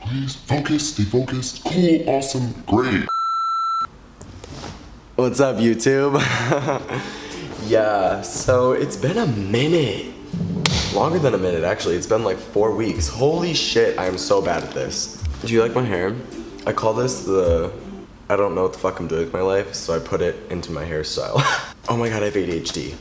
Please focus, stay focused, cool, awesome, great. What's up, YouTube? Yeah, so it's been a minute. Longer than a minute, actually. It's been like 4 weeks. Holy shit, I am so bad at this. Do you like my hair? I call this I don't know what the fuck I'm doing with my life, so I put it into my hairstyle. Oh my god, I have ADHD.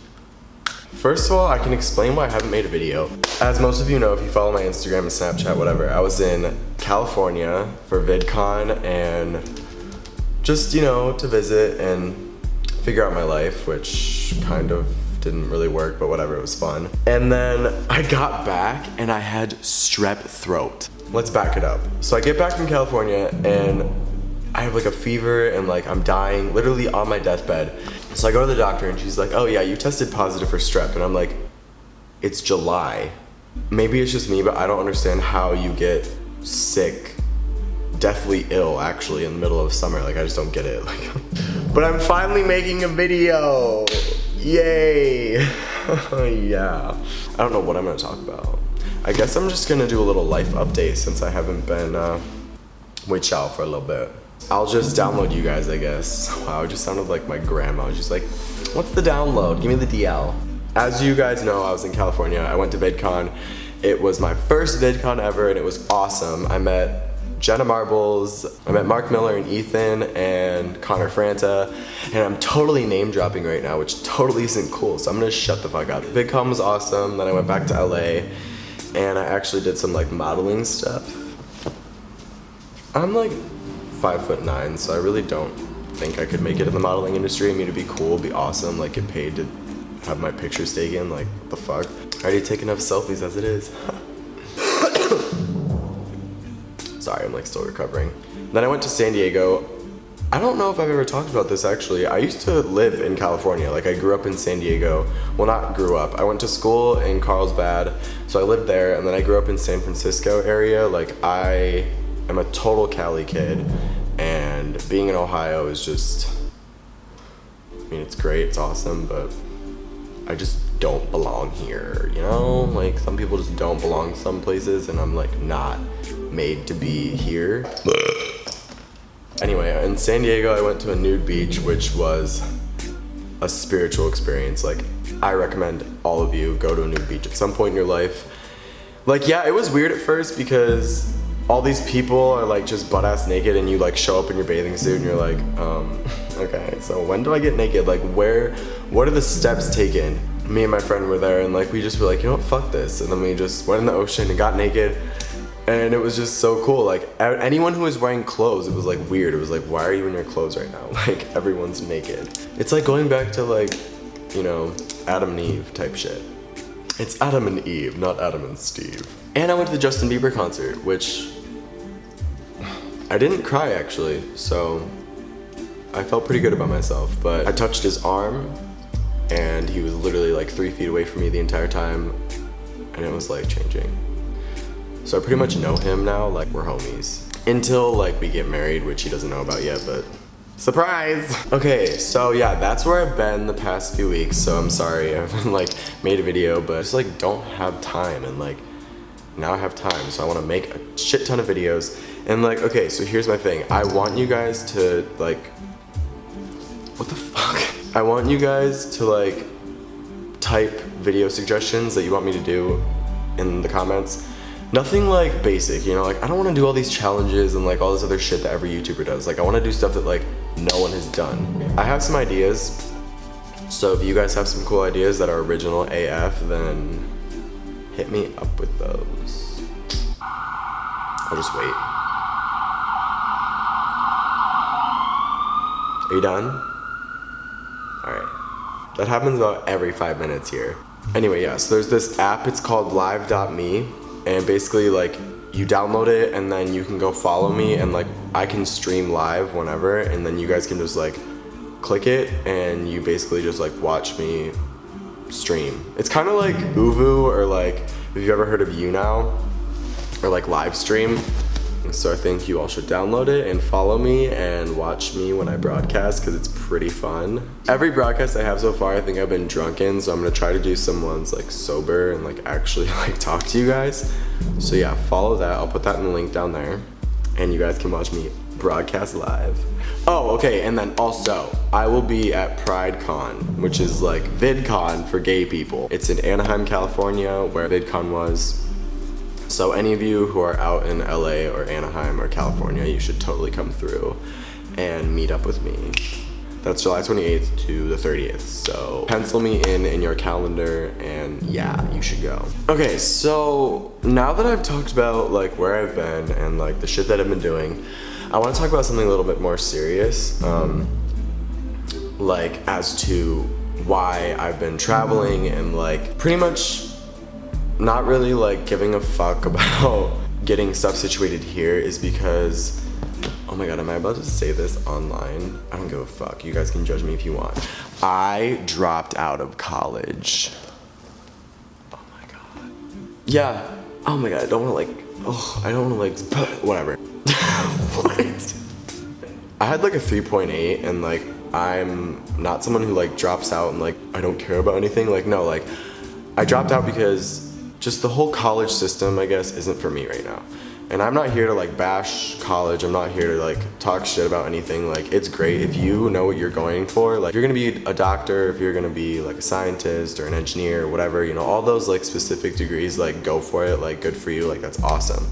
First of all, I can explain why I haven't made a video. As most of you know, if you follow my Instagram and Snapchat, whatever, I was in California for VidCon and just, you know, to visit and figure out my life, which kind of didn't really work, but whatever, it was fun. And then I got back and I had strep throat. Let's back it up. So I get back from California and I have like a fever and like I'm dying, literally on my deathbed. So I go to the doctor and she's like, oh yeah, you tested positive for strep. And I'm like, it's July. Maybe it's just me, but I don't understand how you get sick, deathly ill actually in the middle of summer. Like I just don't get it. Like, but I'm finally making a video. Yay. Yeah. I don't know what I'm gonna talk about. I guess I'm just gonna do a little life update since I haven't been chow for a little bit. I'll just download you guys, I guess. Wow, it just sounded like my grandma. She's like, what's the download? Give me the DL. As you guys know, I was in California. I went to VidCon. It was my first VidCon ever and it was awesome. I met Jenna Marbles, I met Mark Miller and Ethan and Connor Franta, and I'm totally name dropping right now, which totally isn't cool, so I'm gonna shut the fuck up. VidCon was awesome, then I went back to LA and I actually did some like modeling stuff. I'm like 5'9", so I really don't think I could make it in the modeling industry. I mean, it'd be cool, it'd be awesome, like get paid to have my pictures taken, like what the fuck. I already take enough selfies as it is. Sorry, I'm like still recovering. Then I went to San Diego. I don't know if I've ever talked about this actually. I used to live in California. Like I grew up in San Diego. Well, not grew up. I went to school in Carlsbad, so I lived there, and then I grew up in San Francisco area. Like I am a total Cali kid, and being in Ohio is just, I mean, it's great, it's awesome, but I just don't belong here, you know? Like some people just don't belong some places, and I'm like not made to be here. Anyway, in San Diego, I went to a nude beach, which was a spiritual experience. Like, I recommend all of you go to a nude beach at some point in your life. Like, yeah, it was weird at first because all these people are like just butt ass naked and you like show up in your bathing suit and you're like, okay, so when do I get naked? Like what are the steps taken? Me and my friend were there and like we just were like, you know what, fuck this. And then we just went in the ocean and got naked. And it was just so cool. Like anyone who was wearing clothes, it was like weird. It was like, why are you in your clothes right now? Like everyone's naked. It's like going back to like, you know, Adam and Eve type shit. It's Adam and Eve, not Adam and Steve. And I went to the Justin Bieber concert, which I didn't cry actually. So I felt pretty good about myself, but I touched his arm and he was literally like 3 feet away from me the entire time. And it was life changing. So I pretty much know him now, like we're homies. Until like we get married, which he doesn't know about yet, but surprise! Okay, so yeah, that's where I've been the past few weeks, so I'm sorry I haven't like made a video, but I just like don't have time, and like now I have time, so I wanna make a shit ton of videos. And like, okay, so here's my thing. I want you guys to like, what the fuck? I want you guys to like type video suggestions that you want me to do in the comments. Nothing like basic, you know, like I don't want to do all these challenges and like all this other shit that every YouTuber does. Like I want to do stuff that like no one has done. I have some ideas, so if you guys have some cool ideas that are original AF, then hit me up with those. I'll just wait. Are you done? Alright. That happens about every 5 minutes here. Anyway, yeah, so there's this app, it's called live.me. And basically like you download it and then you can go follow me and like I can stream live whenever, and then you guys can just like click it and you basically just like watch me stream. It's kind of like Uvu, or like if you've ever heard of YouNow, or like live stream. So I think you all should download it and follow me and watch me when I broadcast, because it's pretty fun. Every broadcast I have so far, I think I've been drunken, so I'm gonna try to do some ones like sober and like actually like talk to you guys. So yeah, follow that. I'll put that in the link down there. and you guys can watch me broadcast live. Oh, okay, and then also, I will be at PrideCon, which is like VidCon for gay people. It's in Anaheim, California, where VidCon was. So any of you who are out in LA or Anaheim or California, you should totally come through and meet up with me. That's July 28th to the 30th, so pencil me in your calendar, and yeah, you should go. Okay, so now that I've talked about like where I've been and like the shit that I've been doing, I want to talk about something a little bit more serious, like as to why I've been traveling and like pretty much not really like giving a fuck about getting stuff situated here is because, oh my god, am I about to say this online? I don't give a fuck. You guys can judge me if you want. I dropped out of college. Oh my god. Yeah. Oh my god, I don't want to like, oh, I don't want to like, whatever. What? I had like a 3.8 and like I'm not someone who like drops out and like I don't care about anything. Like no, like I dropped out because just the whole college system, I guess, isn't for me right now. And I'm not here to like bash college. I'm not here to like talk shit about anything. Like it's great if you know what you're going for. Like if you're gonna be a doctor, if you're gonna be like a scientist or an engineer or whatever, you know, all those like specific degrees, like go for it, like good for you, like that's awesome.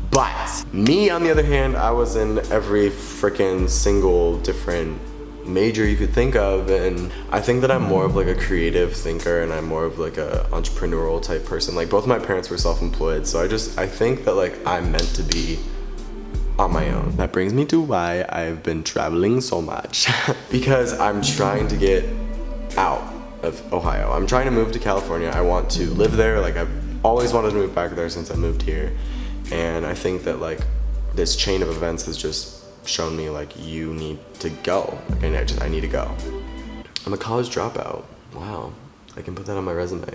But me, on the other hand, I was in every freaking single different major you could think of, and I think that I'm more of like a creative thinker and I'm more of like a entrepreneurial type person. Like both my parents were self-employed, so I think that like I'm meant to be on my own. That brings me to why I've been traveling so much because I'm trying to get out of Ohio. I'm trying to move to California. I want to live there. Like I've always wanted to move back there since I moved here, and I think that like this chain of events has just shown me like you need to go. Like I need to go. I'm a college dropout. Wow, I can put that on my resume.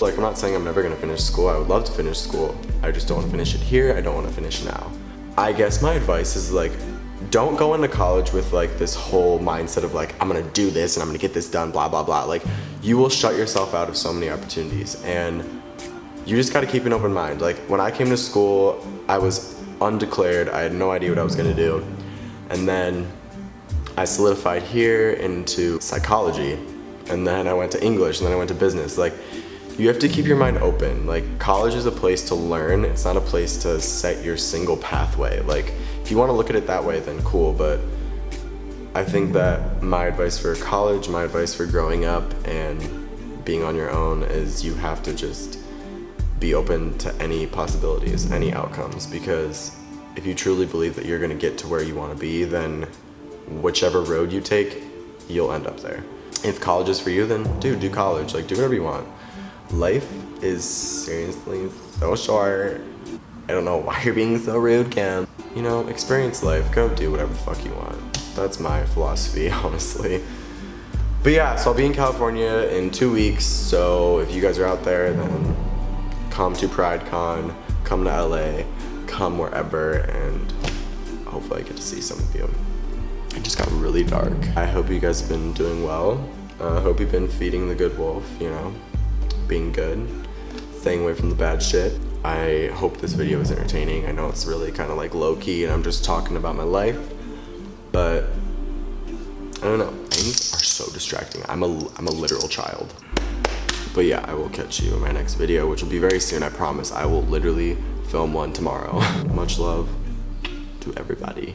Like I'm not saying I'm never gonna finish school. I would love to finish school. I just don't want to finish it here. I don't want to finish now. I guess my advice is like, don't go into college with like this whole mindset of like I'm gonna do this and I'm gonna get this done, blah blah blah. Like you will shut yourself out of so many opportunities, and you just got to keep an open mind. Like when I came to school, I was undeclared. I had no idea what I was gonna do. And then I solidified here into psychology, and then I went to English, and then I went to business. Like, you have to keep your mind open. Like, college is a place to learn. It's not a place to set your single pathway. Like, if you want to look at it that way, then cool. But I think that my advice for college, my advice for growing up and being on your own is you have to just be open to any possibilities, any outcomes, because if you truly believe that you're gonna get to where you wanna be, then whichever road you take, you'll end up there. If college is for you, then dude, do college. Like, do whatever you want. Life is seriously so short. I don't know why you're being so rude, Cam. You know, experience life. Go do whatever the fuck you want. That's my philosophy, honestly. But yeah, so I'll be in California in 2 weeks, so if you guys are out there, then come to PrideCon, come to LA, come wherever, and hopefully I get to see some of you. It just got really dark. I hope you guys have been doing well. I hope you've been feeding the good wolf, you know, being good, staying away from the bad shit. I hope this video is entertaining. I know it's really kind of like low-key and I'm just talking about my life, but I don't know. Things are so distracting. I'm a literal child. But yeah, I will catch you in my next video, which will be very soon, I promise. I will literally film one tomorrow. Much love to everybody.